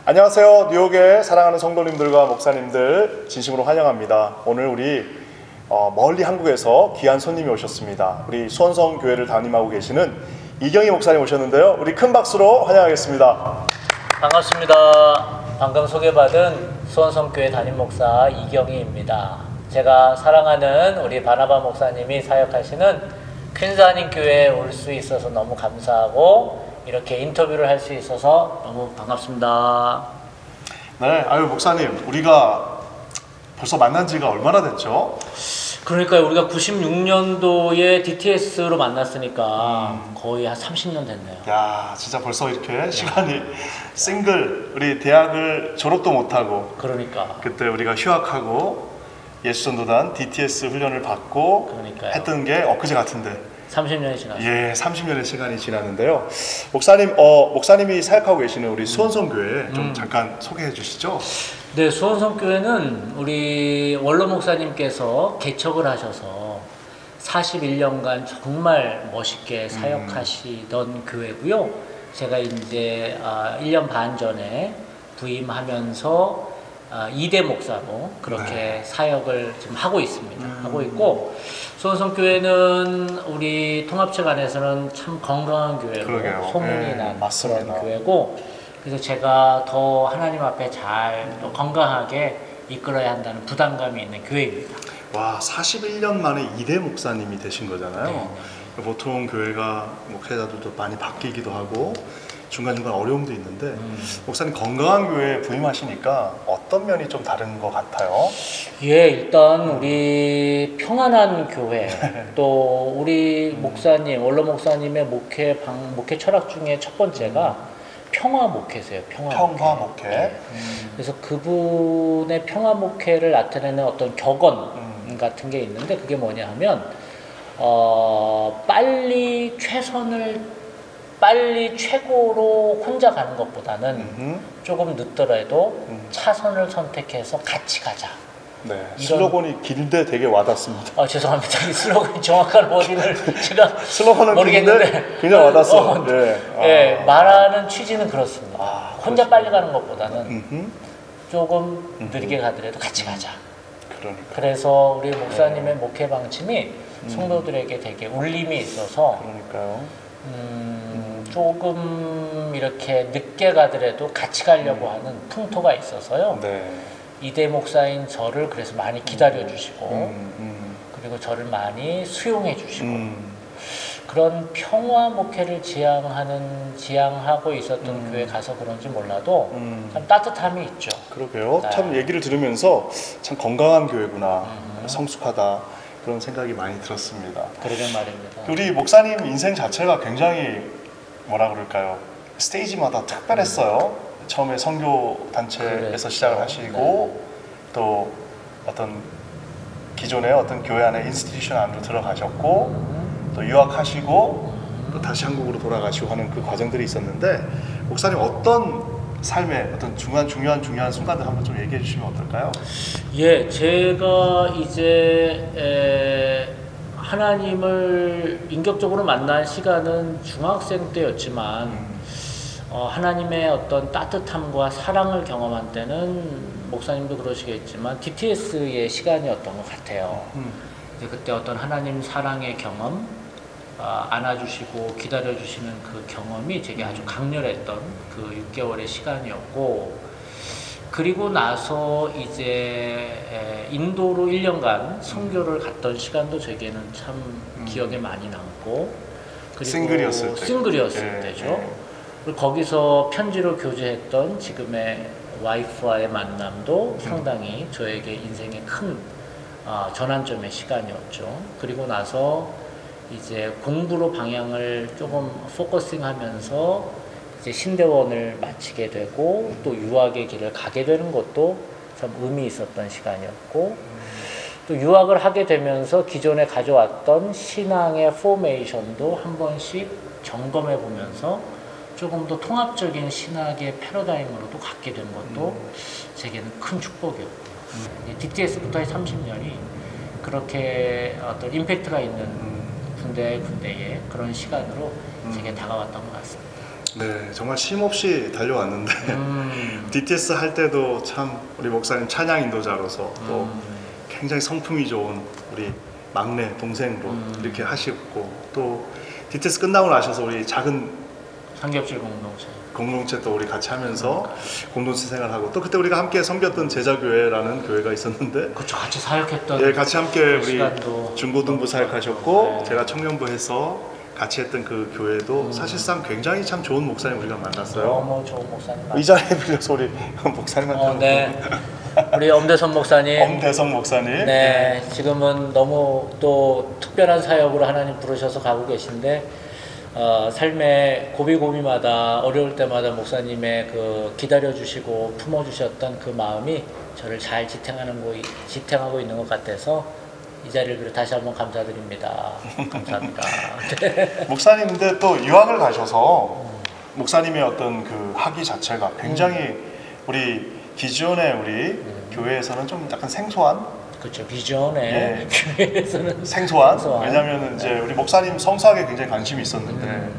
안녕하세요. 뉴욕의 사랑하는 성도님들과 목사님들 진심으로 환영합니다. 오늘 우리 멀리 한국에서 귀한 손님이 오셨습니다. 우리 수원성 교회를 담임하고 계시는 이경희 목사님 오셨는데요. 우리 큰 박수로 환영하겠습니다. 반갑습니다. 방금 소개받은 수원성 교회 담임 목사 이경희입니다. 제가 사랑하는 우리 바나바 목사님이 사역하시는 퀸즈하님 교회에 올 수 있어서 너무 감사하고 이렇게 인터뷰를 할 수 있어서 너무 반갑습니다. 네, 목사님, 우리가 벌써 만난 지가 얼마나 됐죠? 그러니까 우리가 96년도에 DTS로 만났으니까 거의 한 30년 됐네요. 야, 진짜 벌써 이렇게 시간이 싱글, 우리 대학을 졸업도 못하고 그러니까 그때 우리가 휴학하고 예수전도단 DTS 훈련을 받고 그러니까요. 했던 게 엊그제 같은데 30년이 지났어요. 예, 30년의 시간이 지났는데요. 목사님, 목사님이 사역하고 계시는 우리 수원성 교회 좀 잠깐 소개해 주시죠. 네, 수원성 교회는 우리 원로 목사님께서 개척을 하셔서 41년간 정말 멋있게 사역하시던 교회고요. 제가 이제 1년 반 전에 부임하면서 2대 목사로 그렇게 사역을 지금 하고 있습니다. 하고 있고, 수원성 교회는 우리 통합측 안에서는 참 건강한 교회로 그러게요. 소문이 난 맞습니다. 그런 교회고, 그래서 제가 더 하나님 앞에 잘 또 건강하게 이끌어야 한다는 부담감이 있는 교회입니다. 와, 41년 만에 2대 목사님이 되신 거잖아요. 네. 보통 교회가 목회자들도 많이 바뀌기도 하고 중간중간 어려움도 있는데 목사님 건강한 교회에 부임하시니까 어떤 면이 좀 다른 것 같아요? 예, 일단 우리 평안한 교회, 또 우리 목사님, 원로 목사님의 목회 철학 중에 첫 번째가 평화 목회세요. 평화 목회. 예. 그래서 그분의 평화 목회를 나타내는 어떤 격언 같은 게 있는데, 그게 뭐냐 하면 빨리 최고로 혼자 가는 것보다는 조금 늦더라도 차선을 선택해서 같이 가자. 네, 슬로건이 긴데 되게 와닿습니다. 죄송합니다. 이 슬로건이 정확한 어디를 제가 슬로건은 모르겠는데 긴데 그냥 와닿았어요. 네, 말하는 취지는 그렇습니다. 혼자 그렇습니다. 빨리 가는 것보다는 조금 느리게 가더라도 같이 가자. 그러니까. 그래서 우리 목사님의 목회 방침이 성도들에게 되게 울림이 있어서 그러니까요. 조금 이렇게 늦게 가더라도 같이 가려고 하는 풍토가 있어서요. 네. 이대 목사인 저를 그래서 많이 기다려 주시고 그리고 저를 많이 수용해 주시고 그런 평화 목회를 지향하고 있었던 교회 가서 그런지 몰라도 참 따뜻함이 있죠. 그러게요. 네. 참 얘기를 들으면서 참 건강한 교회구나, 성숙하다 그런 생각이 많이 들었습니다. 그러게 말입니다. 우리 목사님 인생 자체가 굉장히 뭐라 그럴까요? 스테이지마다 특별했어요. 처음에 선교 단체에서 시작을 하시고 또 어떤 기존의 어떤 교회 안에 인스티튜션 안으로 들어가셨고 또 유학하시고 또 다시 한국으로 돌아가시고 하는 그 과정들이 있었는데, 목사님 어떤 삶의 어떤 중요한 순간들 한번 좀 얘기해 주시면 어떨까요? 예, 제가 이제 하나님을 인격적으로 만난 시간은 중학생 때였지만 하나님의 어떤 따뜻함과 사랑을 경험한 때는 목사님도 그러시겠지만 DTS의 시간이었던 것 같아요. 그때 어떤 하나님 사랑의 경험, 안아주시고 기다려주시는 그 경험이 제게 아주 강렬했던 그 6개월의 시간이었고, 그리고 나서 이제 인도로 1년간 선교를 갔던 시간도 제게는 참 기억에 많이 남고, 그리고 싱글이었을 때죠. 그리고 거기서 편지로 교제했던 지금의 와이프와의 만남도 상당히 저에게 인생의 큰 전환점의 시간이었죠. 그리고 나서 이제 공부로 방향을 조금 포커싱하면서 이제 신대원을 마치게 되고 또 유학의 길을 가게 되는 것도 참 의미 있었던 시간이었고, 또 유학을 하게 되면서 기존에 가져왔던 신앙의 포메이션도 한 번씩 점검해 보면서 조금 더 통합적인 신학의 패러다임으로도 갖게 된 것도 제게는 큰 축복이었고요. DTS부터의 30년이 그렇게 어떤 임팩트가 있는 군데의 그런 시간으로 제게 다가왔던 것 같습니다. 네, 정말 쉼 없이 달려왔는데 DTS 할 때도 참 우리 목사님 찬양 인도자로서 또 굉장히 성품이 좋은 우리 막내 동생으로 이렇게 하시고 또 DTS 끝나고 나셔서 우리 작은 삼겹질 공동체 또 우리 같이 하면서 공동체 생활하고 또 그때 우리가 함께 섬겼던 제자교회라는 교회가 있었는데 그렇죠. 같이 사역했던 예, 같이 함께 우리 시간도 중고등부 사역하셨고 네. 제가 청년부 해서 같이 했던 그 교회도 사실상 굉장히 참 좋은 목사님 우리가 만났어요. 너무 좋은 목사님 이 자리에 빌려서 우리 목사님한테 네. 우리 엄대선 목사님. 엄대성 목사님. 네, 지금은 너무 또 특별한 사역으로 하나님 부르셔서 가고 계신데 삶의 고비고비마다 어려울 때마다 목사님의 그 기다려주시고 품어주셨던 그 마음이 저를 잘 지탱하고 있는 것 같아서 이 자리를 빌어 다시 한번 감사드립니다. 감사합니다. 목사님인데 또 유학을 가셔서 목사님의 어떤 그 학위 자체가 굉장히 우리 기존의 우리 교회에서는 좀 약간 생소한 그렇죠. 비전의 교회에서는 생소한. 왜냐하면 이제 우리 목사님 성서학에 굉장히 관심이 있었는데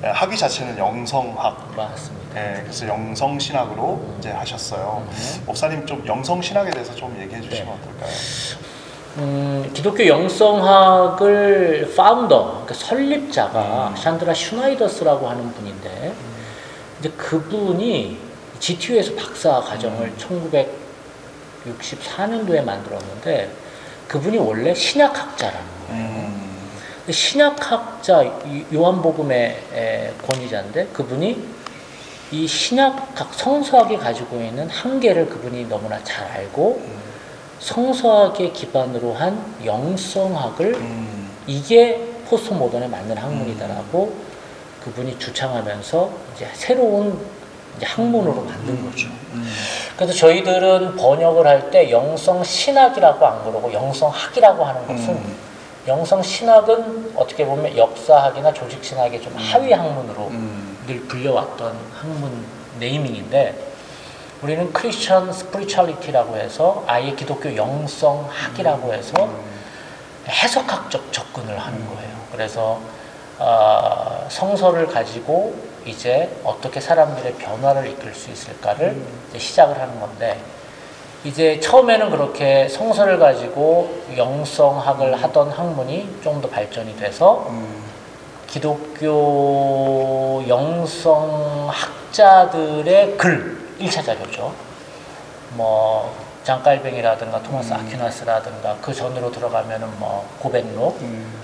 학위 자체는 영성학. 맞습니다. 네, 그래서 영성신학으로 이제 하셨어요. 목사님 좀 영성신학에 대해서 좀 얘기해 주시면 어떨까요? 기독교 영성학을 파운더, 그러니까 설립자가 샨드라 슈나이더스라고 하는 분인데 이제 그분이 GTU에서 박사 과정을 1964년도에 만들었는데 그분이 원래 신약학자라는 거예요. 신약학자 요한복음의 권위자인데 그분이 이 신약학 성서학이 가지고 있는 한계를 그분이 너무나 잘 알고 성서학의 기반으로 한 영성학을 이게 포스트 모던에 맞는 학문이다라고 그분이 주창하면서 이제 새로운 이제 학문으로 만든 거죠. 그래서 저희들은 번역을 할 때 영성신학이라고 안 그러고 영성학이라고 하는 것은 영성신학은 어떻게 보면 역사학이나 조직신학의 좀 하위 학문으로 늘 불려왔던 학문 네이밍인데 우리는 크리스천 스피리추얼리티라고 해서 아예 기독교 영성학이라고 해서 해석학적 접근을 하는 거예요. 그래서 성서를 가지고 이제 어떻게 사람들의 변화를 이끌 수 있을까를 이제 시작을 하는 건데 이제 처음에는 그렇게 성서를 가지고 영성학을 하던 학문이 좀 더 발전이 돼서 기독교 영성학자들의 글 1차 자료죠. 뭐 장깔뱅이라든가 토마스 아퀴나스라든가 그 전으로 들어가면은 뭐 고백록,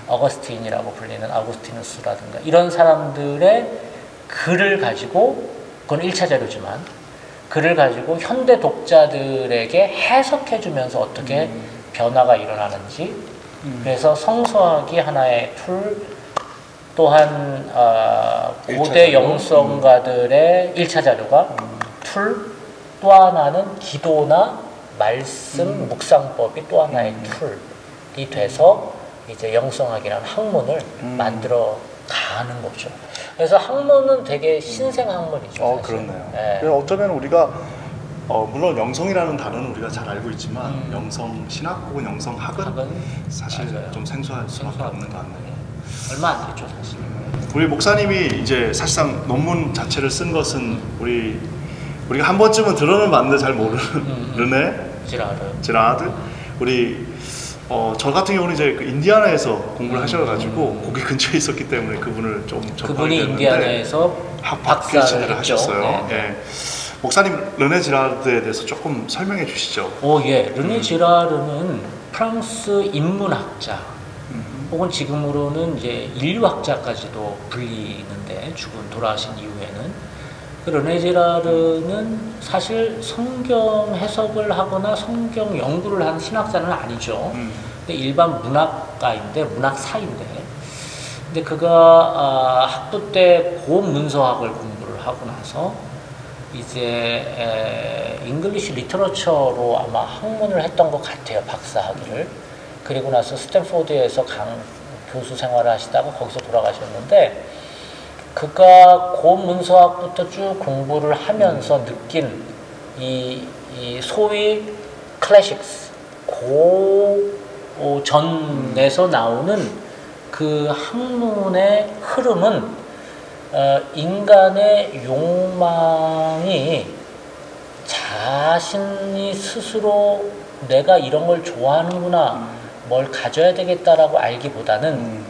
어거스틴이라고 불리는 아구스티누스라든가 이런 사람들의 글을 가지고 그건 1차 자료지만 글을 가지고 현대 독자들에게 해석해주면서 어떻게 변화가 일어나는지 그래서 성서학이 하나의 툴 또한 고대 영성가들의 1차 자료가 툴 또 하나는 기도나 말씀 묵상법이 또 하나의 툴이 돼서 이제 영성학이라는 학문을 만들어 가는 거죠. 그래서 학문은 되게 신생 학문이죠. 그렇네요. 네. 어쩌면 우리가 물론 영성이라는 단어는 우리가 잘 알고 있지만 영성 신학 혹은 영성학은 사실 맞아요. 좀 생소할 수밖에 없는 것 같네요. 얼마 안 됐죠, 사실. 우리 목사님이 이제 사실상 논문 자체를 쓴 것은 우리가 한 번쯤은 들어는 봤는데 잘 모르는 르네 지라드 우리 저 같은 경우는 이제 그 인디아나에서 공부를 하셔가지고 거기 근처에 있었기 때문에 그분을 좀 접하게 그분이 됐는데 인디아나에서 박사를 하셨어요. 네. 예. 목사님 르네 지라드에 대해서 조금 설명해 주시죠. 르네 지라르는 프랑스 인문학자 혹은 지금으로는 이제 인류학자까지도 불리는데 돌아가신 이후에는 그 르네 지라르는 사실 성경 해석을 하거나 성경 연구를 한 신학자는 아니죠. 근데 일반 문학가인데 문학사인데 근데 그가 학부 때 고문서학을 공부를 하고 나서 이제 잉글리시 리터러처로 아마 학문을 했던 것 같아요. 박사학위를. 그리고 나서 스탠포드에서 교수 생활을 하시다가 거기서 돌아가셨는데 그가 고문서학부터 쭉 공부를 하면서 느낀 이 소위 클래식스 고전에서 나오는 그 학문의 흐름은 인간의 욕망이 자신이 스스로 내가 이런 걸 좋아하는구나, 뭘 가져야 되겠다라고 알기보다는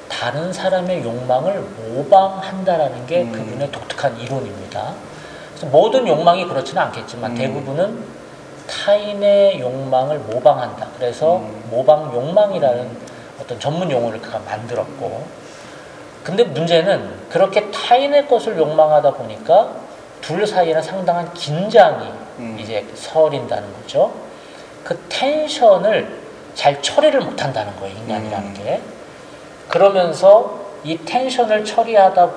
다른 사람의 욕망을 모방한다라는 게 그분의 독특한 이론입니다. 그래서 모든 욕망이 그렇지는 않겠지만 대부분은 타인의 욕망을 모방한다. 그래서 모방 욕망이라는 어떤 전문 용어를 그가 만들었고, 근데 문제는 그렇게 타인의 것을 욕망하다 보니까 둘 사이에는 상당한 긴장이 이제 서린다는 거죠. 그 텐션을 잘 처리를 못한다는 거예요, 인간이라는 게. 그러면서 이 텐션을 처리하다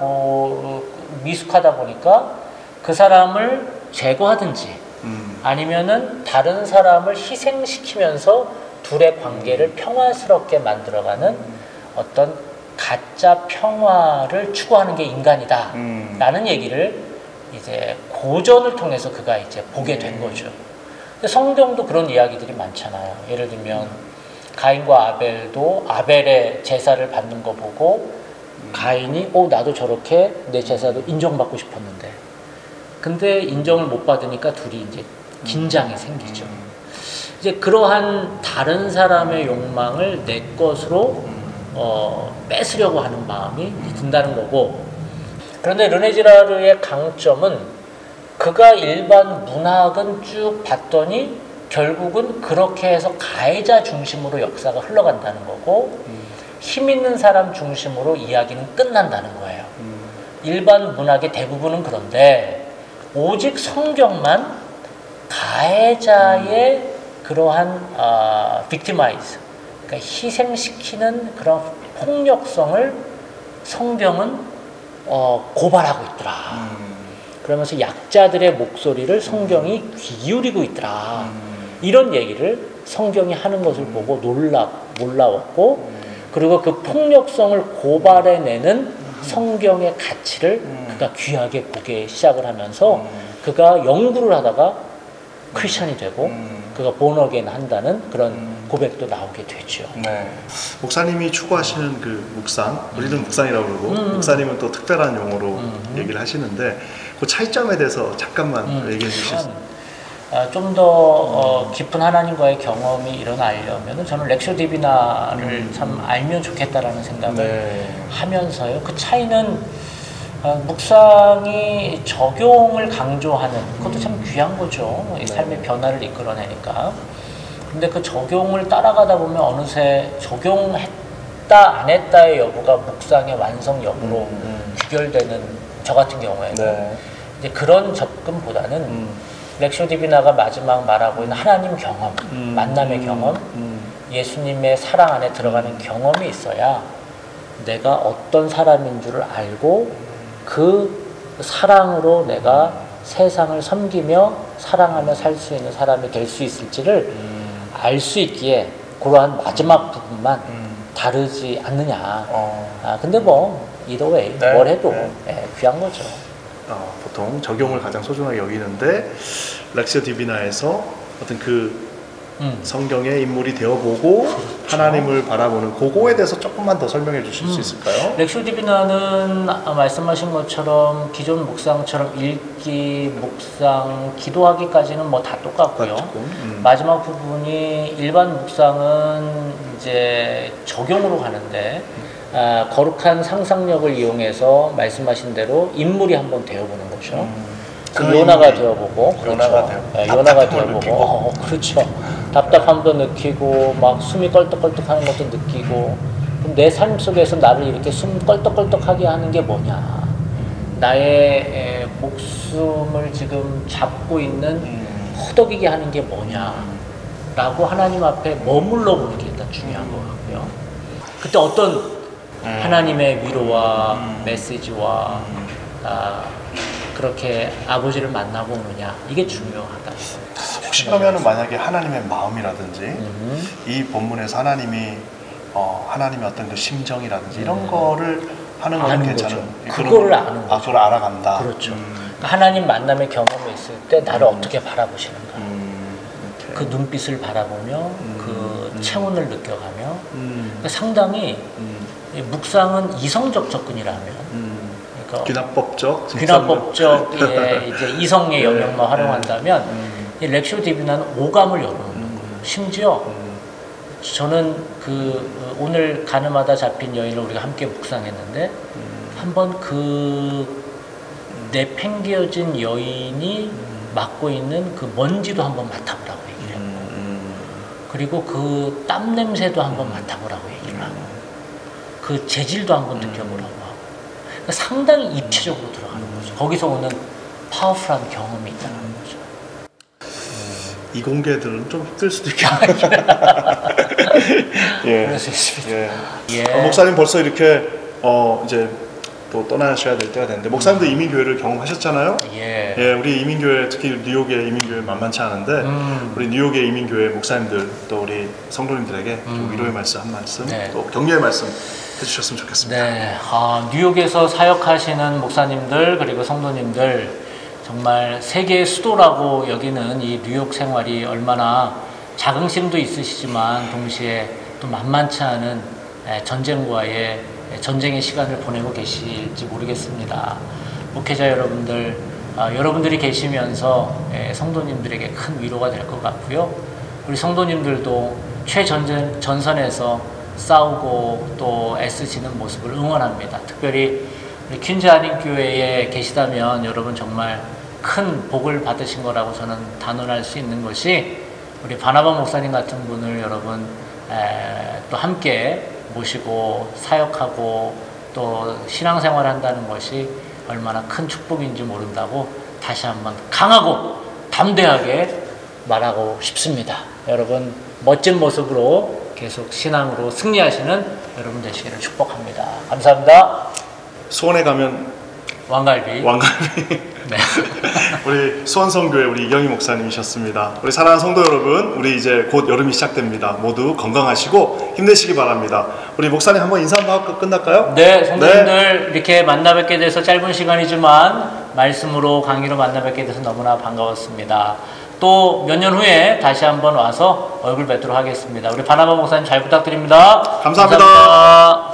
미숙하다 보니까 그 사람을 제거하든지 아니면은 다른 사람을 희생시키면서 둘의 관계를 평화스럽게 만들어가는 어떤 가짜 평화를 추구하는 게 인간이다 라는 얘기를 이제 고전을 통해서 그가 이제 보게 된 거죠. 성경도 그런 이야기들이 많잖아요. 예를 들면 가인과 아벨도 아벨의 제사를 받는 거 보고 가인이 나도 저렇게 내 제사도 인정받고 싶었는데, 근데 인정을 못 받으니까 둘이 이제 긴장이 생기죠. 이제 그러한 다른 사람의 욕망을 내 것으로 뺏으려고 하는 마음이 든다는 거고, 그런데 르네 지라르의 강점은 그가 일반 문학은 쭉 봤더니 결국은 그렇게 해서 가해자 중심으로 역사가 흘러간다는 거고 힘 있는 사람 중심으로 이야기는 끝난다는 거예요. 일반 문학의 대부분은 그런데 오직 성경만 가해자의 그러한 victimize, 그러니까 희생시키는 그런 폭력성을 성경은 고발하고 있더라. 그러면서 약자들의 목소리를 성경이 기울이고 있더라. 이런 얘기를 성경이 하는 것을 보고 놀라웠고, 그리고 그 폭력성을 고발해내는 성경의 가치를 그가 귀하게 보기 시작을 하면서 그가 연구를 하다가 크리스천이 되고 그가 본어게인 한다는 그런 고백도 나오게 되죠. 네. 목사님이 추구하시는 그 묵상, 우리는 묵상이라고 그러고 목사님은 또 특별한 용어로 얘기를 하시는데 그 차이점에 대해서 잠깐만 얘기해 주실 수 있어요? 좀 더 깊은 하나님과의 경험이 일어나려면 저는 렉시오 디비나를 참 알면 좋겠다라는 생각을 하면서요. 그 차이는 묵상이 적용을 강조하는 그것도 참 귀한 거죠. 이 삶의 변화를 이끌어내니까. 근데 그 적용을 따라가다 보면 어느새 적용했다 안 했다의 여부가 묵상의 완성 여부로 귀결되는 저 같은 경우에는 이제 그런 접근보다는 렉시오 디비나가 마지막 말하고 있는 하나님 경험, 만남의 경험, 예수님의 사랑 안에 들어가는 경험이 있어야 내가 어떤 사람인 줄을 알고 그 사랑으로 내가 세상을 섬기며 사랑하며 살 수 있는 사람이 될 수 있을지를 알 수 있기에 그러한 마지막 부분만 다르지 않느냐. 근데 뭐 either way, 뭘 해도 귀한 거죠. 보통 적용을 가장 소중하게 여기는데 렉시오 디비나에서 어떤 그 성경의 인물이 되어보고 그렇죠. 하나님을 바라보는 그거에 대해서 조금만 더 설명해 주실 수 있을까요? 렉시오 디비나는 말씀하신 것처럼 기존 묵상처럼 읽기, 묵상, 기도하기까지는 뭐 다 똑같고요. 마지막 부분이 일반 묵상은 이제 적용으로 가는데 거룩한 상상력을 이용해서 말씀하신 대로 인물이 한번 되어보는 거죠. 그 요나가 되어보고, 그렇죠. 요나가 되어보고, 그렇죠. 답답함도 느끼고, 막 숨이 껄떡껄떡하는 것도 느끼고, 그럼 내 삶 속에서 나를 이렇게 숨 껄떡껄떡하게 하는 게 뭐냐? 나의 목숨을 지금 잡고 있는 허덕이게 하는 게 뭐냐? 라고 하나님 앞에 머물러 보는 게 일단 중요한 것 같고요. 그때 어떤 하나님의 위로와 메시지와 그렇게 아버지를 만나고 오느냐, 이게 중요하다. 혹시 그러면은 만약에 하나님의 마음이라든지 이 본문에서 하나님의 어떤 그 심정이라든지 이런 거를 하는 건 괜찮은 그거를 아는 거죠. 그걸 알아간다. 그렇죠. 그러니까 하나님 만남의 경험이 있을 때 나를 어떻게 바라보시는가, 그 눈빛을 바라보며 그 체온을 느껴가며, 그러니까 상당히 묵상은 이성적 접근이라면 귀납법적 귀납법적 이제 이성의 영역만 활용한다면 이 렉쇼 DB는 오감을 열어놓는 거예요. 심지어 저는 오늘 가늠하다 잡힌 여인을 우리가 함께 묵상했는데 한번 내팽개어진 여인이 맡고 있는 그 먼지도 한번 맡아보라고 얘기를 했고 그리고 그 땀 냄새도 한번 맡아보라고 얘기를 하고 그 재질도 한번 느껴보라고 하고 그러니까 상당히 입체적으로 들어가는 거죠. 거기서 오는 파워풀한 경험이 있다는 거죠. 이공계들은 좀 힘들 수도 있겠네요. 예. 그럴 수 있습니다. 예. 목사님 벌써 이렇게 이제 또 떠나셔야 될 때가 됐는데 목사님도 이민교회를 경험하셨잖아요. 예. 우리 이민교회 특히 뉴욕의 이민교회 만만치 않은데 우리 뉴욕의 이민교회 목사님들 또 우리 성도님들에게 좀 위로의 말씀 한 말씀 또 격려의 말씀 해주셨으면 좋겠습니다. 네. 뉴욕에서 사역하시는 목사님들 그리고 성도님들 정말 세계의 수도라고 여기는 이 뉴욕 생활이 얼마나 자긍심도 있으시지만 동시에 또 만만치 않은 전쟁의 시간을 보내고 계실지 모르겠습니다. 목회자 여러분들, 여러분들이 계시면서 성도님들에게 큰 위로가 될 것 같고요. 우리 성도님들도 최전선에서 싸우고 또 애쓰시는 모습을 응원합니다. 특별히 우리 퀸즈 한인교회에 계시다면 여러분 정말 큰 복을 받으신 거라고 저는 단언할 수 있는 것이 우리 바나바 목사님 같은 분을 여러분 또 함께 모시고 사역하고 또 신앙생활 한다는 것이 얼마나 큰 축복인지 모른다고 다시 한번 강하고 담대하게 말하고 싶습니다. 여러분 멋진 모습으로 계속 신앙으로 승리하시는 여러분 되시기를 축복합니다. 감사합니다. 수원에 가면 왕갈비. 네. 우리 수원성교회 우리 이경희 목사님이셨습니다. 우리 사랑하는 성도 여러분, 우리 이제 곧 여름이 시작됩니다. 모두 건강하시고 힘내시기 바랍니다. 우리 목사님 한번 인사 한번 하고 끝날까요? 네, 성도님들 이렇게 만나 뵙게 돼서 짧은 시간이지만 말씀으로 강의로 만나 뵙게 돼서 너무나 반가웠습니다. 또 몇 년 후에 다시 한번 와서 얼굴 뵙도록 하겠습니다. 우리 바나바 목사님 잘 부탁드립니다. 감사합니다.